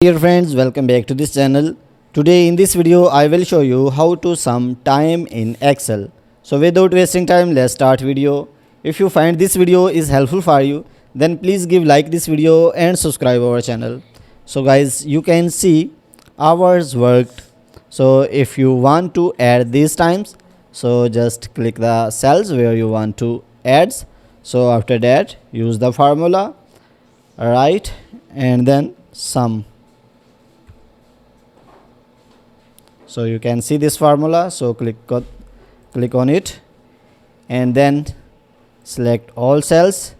Dear friends, welcome back to this channel. Today in this video I will show you how to sum time in Excel. So without wasting time, let's start video. If you find this video is helpful for you, then please give like this video and subscribe our channel. So guys, you can see hours worked. So if you want to add these times, so just click the cells where you want to add. So after that, use the formula, right, and then sum. So you can see this formula. So click on it and then select all cells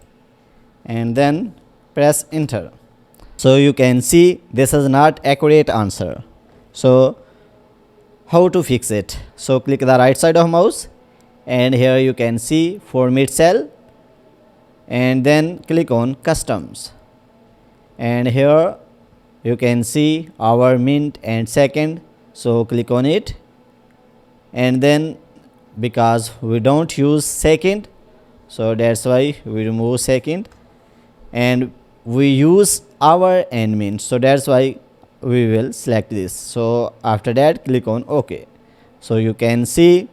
and then press enter. So you can see this is not accurate answer. So how to fix it? So click the right side of mouse and here you can see format cell and then click on customs, and here you can see hour, minute and second. So click on it, and then because we don't use second, so that's why we remove second, and we use hour and minute, so that's why we will select this. So after that, click on OK. So you can see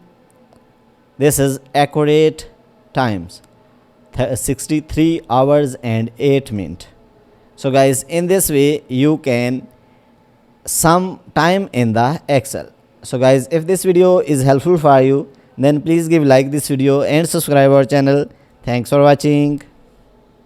this is accurate times, 63 hours and 8 minutes. So guys, in this way you can sum time in the Excel. So guys, if this video is helpful for you, then please give like this video and subscribe our channel. Thanks for watching.